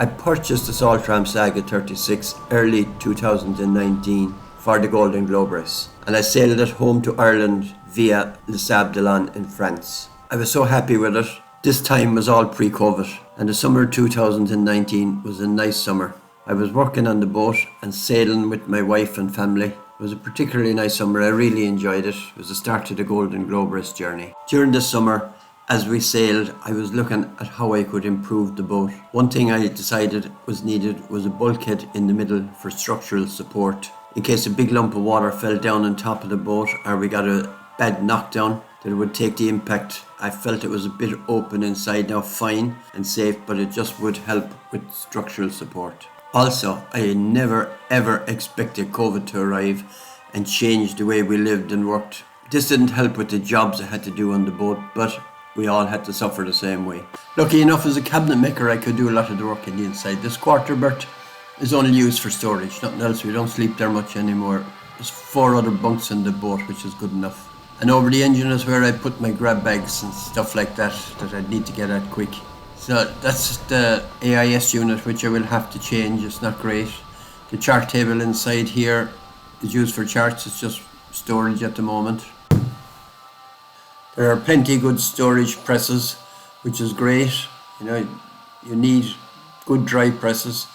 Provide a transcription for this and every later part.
I purchased the Saltram Saga 36 early 2019 for the Golden Globe race, and I sailed it home to Ireland via Le Sable d'Olonne in France. I was so happy with it. This time was all pre-COVID, and the summer 2019 was a nice summer. I was working on the boat and sailing with my wife and family. It was a particularly nice summer. I really enjoyed it. It was the start of the Golden Globe race journey. During this summer, as we sailed, I was looking at how I could improve the boat. One thing I decided was needed was a bulkhead in the middle for structural support. In case a big lump of water fell down on top of the boat or we got a bad knockdown, that it would take the impact. I felt it was a bit open inside, now fine and safe, but it just would help with structural support. Also, I never ever expected COVID to arrive and change the way we lived and worked. This didn't help with the jobs I had to do on the boat, but we all had to suffer the same way. Lucky enough, as a cabinet maker, I could do a lot of the work in the inside. This quarter berth is only used for storage, nothing else. We don't sleep there much anymore. There's 4 other bunks in the boat, which is good enough. And over the engine is where I put my grab bags and stuff like that I'd need to get at quick. So that's the AIS unit, which I will have to change. It's not great. The chart table inside here is used for charts. It's just storage at the moment. There are plenty good storage presses, which is great. You need good dry presses.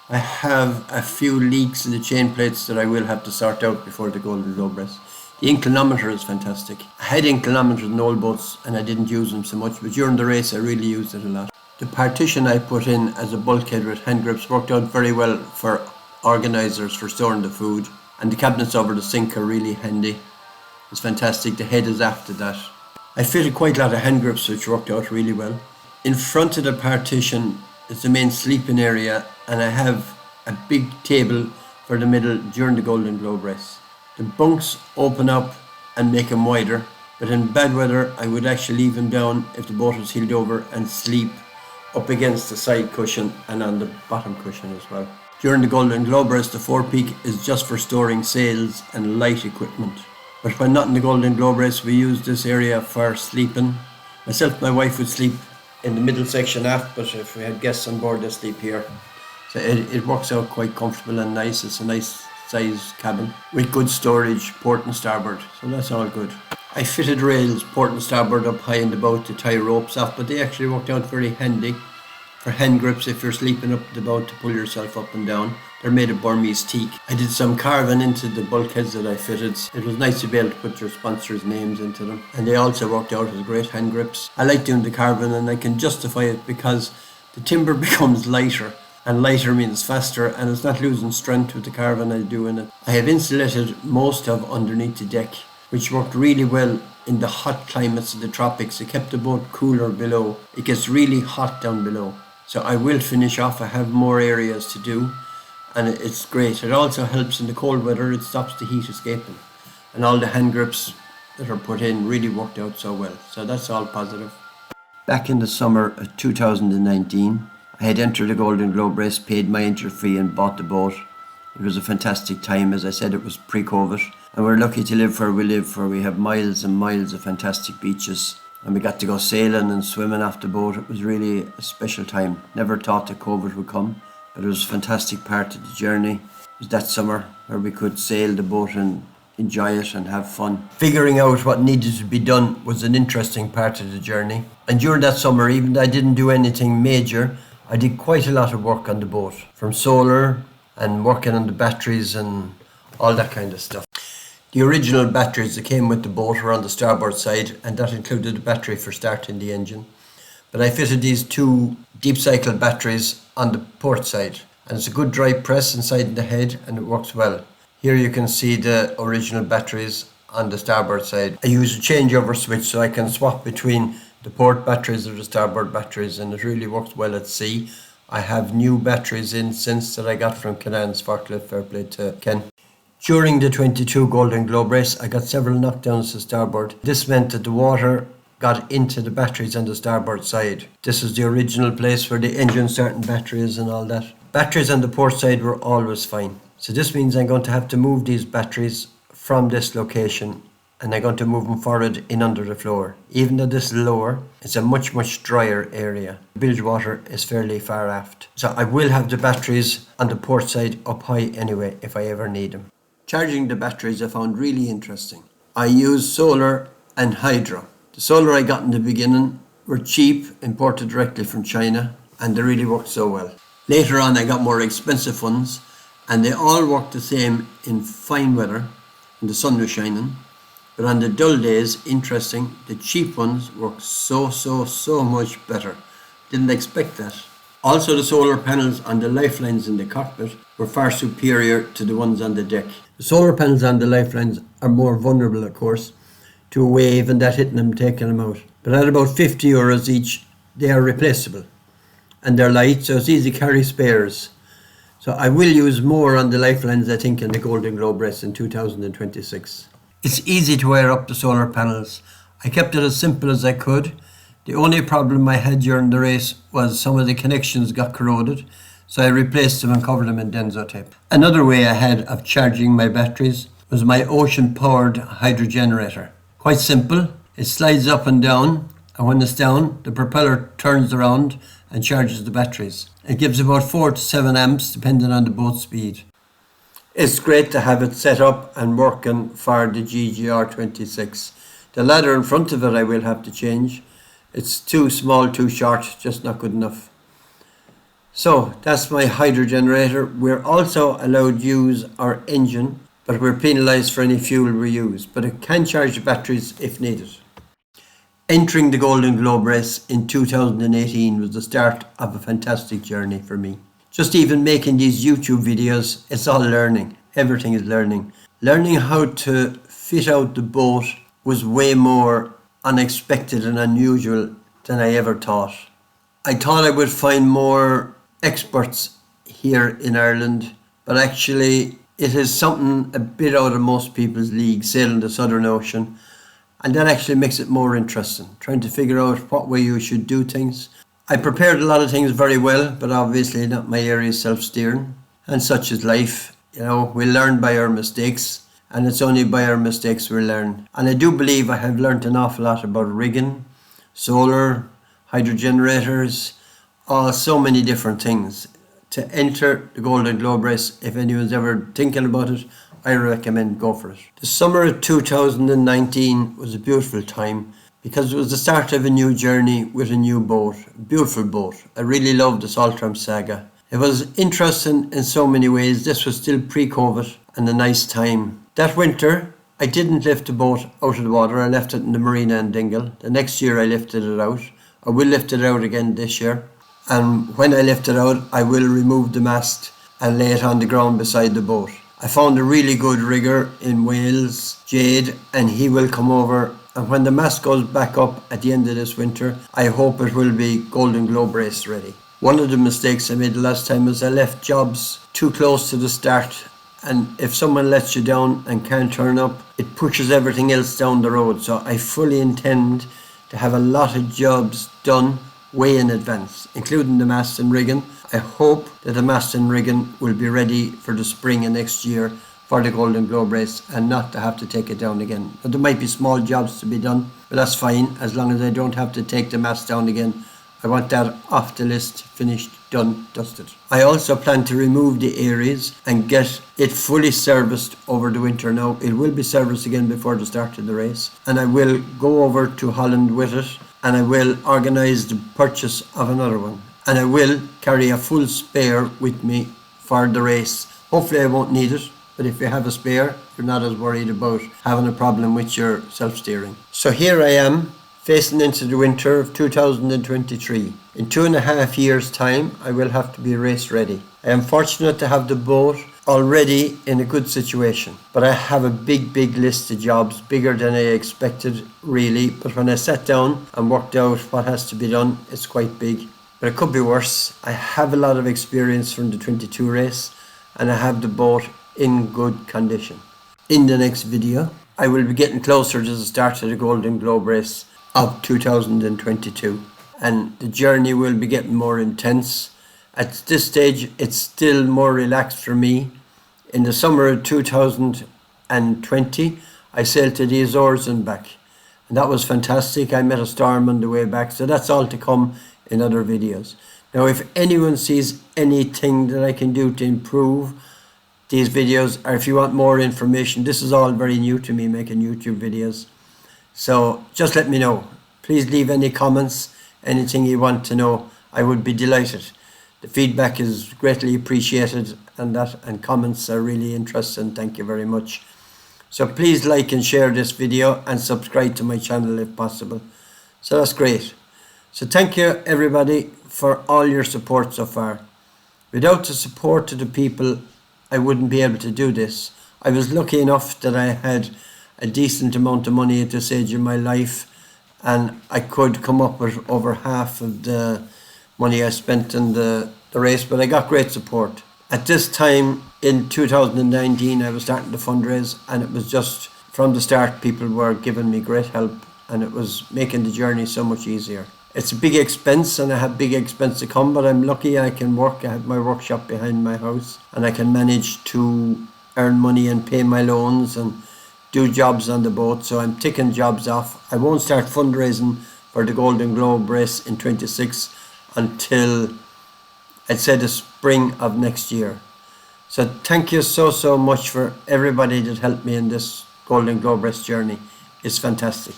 I have a few leaks in the chain plates that I will have to sort out before the Golden Globe race. The inclinometer is fantastic. I had inclinometers in old boats and I didn't use them so much, but during the race I really used it a lot. The partition I put in as a bulkhead with hand grips worked out very well for organisers for storing the food, and the cabinets over the sink are really handy. It's fantastic. The head is after that. I fitted quite a lot of hand grips, which worked out really well. In front of the partition is the main sleeping area, and I have a big table for the middle during the Golden Globe race. The bunks open up and make them wider, but in bad weather I would actually leave them down if the boat was heeled over and sleep up against the side cushion and on the bottom cushion as well. During the Golden Globe race, the forepeak is just for storing sails and light equipment. But when not in the Golden Globe race, we use this area for sleeping. Myself and my wife would sleep in the middle section aft, but if we had guests on board, they sleep here. So it works out quite comfortable and nice. It's a nice size cabin with good storage, port and starboard, so that's all good. I fitted rails port and starboard up high in the boat to tie ropes off, but they actually worked out very handy for hand grips if you're sleeping up the boat to pull yourself up and down. They're made of Burmese teak. I did some carving into the bulkheads that I fitted. It was nice to be able to put your sponsors' names into them, and they also worked out as great hand grips. I like doing the carving and I can justify it because the timber becomes lighter, and lighter means faster, and it's not losing strength with the carving I do in it. I have insulated most of underneath the deck, which worked really well in the hot climates of the tropics. It kept the boat cooler below. It gets really hot down below. So I will finish off. I have more areas to do, and it's great. It also helps in the cold weather. It stops the heat escaping, and all the hand grips that are put in really worked out so well. So that's all positive. Back in the summer of 2019, I had entered the Golden Globe race, paid my entry fee and bought the boat. It was a fantastic time. As I said, it was pre-COVID, and we're lucky to live where we live, where we have miles and miles of fantastic beaches, and we got to go sailing and swimming off the boat. It was really a special time. Never thought that COVID would come, but it was a fantastic part of the journey. It was that summer where we could sail the boat and enjoy it and have fun. Figuring out what needed to be done was an interesting part of the journey, and during that summer, even though I didn't do anything major, I did quite a lot of work on the boat, from solar and working on the batteries and all that kind of stuff. The original batteries that came with the boat were on the starboard side, and that included a battery for starting the engine. But I fitted these 2 deep cycle batteries on the port side, and it's a good dry press inside the head, and it works well. Here you can see the original batteries on the starboard side. I use a changeover switch so I can swap between the port batteries or the starboard batteries, and it really works well at sea. I have new batteries in since that I got from Canan's Forklift. Fair play to Ken. During the 22 Golden Globe race, I got several knockdowns to starboard. This meant that the water got into the batteries on the starboard side. This is the original place where the engine starting batteries and all that. Batteries on the port side were always fine. So this means I'm going to have to move these batteries from this location and I'm going to move them forward in under the floor. Even though this is lower, it's a much drier area. The bilge water is fairly far aft. So I will have the batteries on the port side up high anyway if I ever need them. Charging the batteries I found really interesting. I use solar and hydro. The solar I got in the beginning were cheap, imported directly from China, and they really worked so well. Later on I got more expensive ones, and they all worked the same in fine weather when the sun was shining. But on the dull days, interesting, the cheap ones work so much better. Didn't expect that. Also, the solar panels on the lifelines in the cockpit were far superior to the ones on the deck. The solar panels on the lifelines are more vulnerable, of course, to a wave and that hitting them, taking them out. But at about €50 each, they are replaceable. And they're light, so it's easy to carry spares. So I will use more on the lifelines, I think, in the Golden Globe race in 2026. It's easy to wire up the solar panels. I kept it as simple as I could. The only problem I had during the race was some of the connections got corroded, so I replaced them and covered them in Denso tape. Another way I had of charging my batteries was my ocean-powered hydrogenerator. Quite simple. It slides up and down, and when it's down, the propeller turns around and charges the batteries. It gives about 4 to 7 amps depending on the boat speed. It's great to have it set up and working for the GGR26. The ladder in front of it I will have to change. It's too small, too short, just not good enough. So that's my hydrogenerator. We're also allowed to use our engine, but we're penalised for any fuel we use. But it can charge the batteries if needed. Entering the Golden Globe race in 2018 was the start of a fantastic journey for me. Just even making these YouTube videos, it's all learning. Everything is learning. Learning how to fit out the boat was way more unexpected and unusual than I ever thought. I thought I would find more experts here in Ireland, but actually it is something a bit out of most people's league, sailing the Southern Ocean. And that actually makes it more interesting, trying to figure out what way you should do things. I prepared a lot of things very well, but obviously not my area is self-steering. And such is life. You know, we learn by our mistakes, and it's only by our mistakes we learn. And I do believe I have learned an awful lot about rigging, solar, hydrogenerators, so many different things. To enter the Golden Globe race, if anyone's ever thinking about it, I recommend go for it. The summer of 2019 was a beautiful time because it was the start of a new journey with a new boat, a beautiful boat. I really loved the Saltram Saga. It was interesting in so many ways. This was still pre-COVID and a nice time. That winter, I didn't lift the boat out of the water. I left it in the marina in Dingle. The next year I lifted it out. I will lift it out again this year. And when I lift it out, I will remove the mast and lay it on the ground beside the boat. I found a really good rigger in Wales, Jade, and he will come over. And when the mast goes back up at the end of this winter, I hope it will be Golden Globe race ready. One of the mistakes I made the last time was I left jobs too close to the start. And if someone lets you down and can't turn up, it pushes everything else down the road. So I fully intend to have a lot of jobs done way in advance, including the mast and rigging. I hope that the mast and rigging will be ready for the spring of next year for the Golden Globe race and not to have to take it down again. But there might be small jobs to be done, but that's fine as long as I don't have to take the mast down again. I want that off the list, finished, done, dusted. I also plan to remove the Aries and get it fully serviced over the winter now. It will be serviced again before the start of the race, and I will go over to Holland with it, and I will organise the purchase of another one. And I will carry a full spare with me for the race. Hopefully I won't need it, but if you have a spare, you're not as worried about having a problem with your self-steering. So here I am, facing into the winter of 2023. In 2.5 years' time, I will have to be race ready. I am fortunate to have the boat already in a good situation, but I have a big list of jobs, bigger than I expected really. But when I sat down and worked out what has to be done, it's quite big. But it could be worse. I have a lot of experience from the 22 race, and I have the boat in good condition. In the next video, I will be getting closer to the start of the Golden Globe race of 2022, and the journey will be getting more intense. At this stage, it's still more relaxed for me. In the summer of 2020, I sailed to the Azores and back. And that was fantastic. I met a storm on the way back. So that's all to come in other videos. Now, if anyone sees anything that I can do to improve these videos, or if you want more information, this is all very new to me, making YouTube videos. So just let me know. Please leave any comments, anything you want to know. I would be delighted. The feedback is greatly appreciated, and comments are really interesting. Thank you very much. So please like and share this video and subscribe to my channel if possible. So that's great. So thank you everybody for all your support so far. Without the support of the people, I wouldn't be able to do this. I was lucky enough that I had a decent amount of money at this age in my life, and I could come up with over half of the money I spent in the race, but I got great support. At this time in 2019, I was starting to fundraise, and it was just from the start, people were giving me great help, and it was making the journey so much easier. It's a big expense, and I have big expense to come, but I'm lucky I can work. I have my workshop behind my house, and I can manage to earn money and pay my loans and do jobs on the boat. So I'm ticking jobs off. I won't start fundraising for the Golden Globe race in 26 until, I'd say, the spring of next year. So thank you so much for everybody that helped me in this Golden Globe race journey. It's fantastic.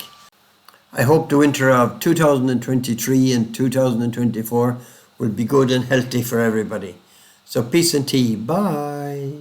I hope the winter of 2023 and 2024 will be good and healthy for everybody. So peace and tea. Bye.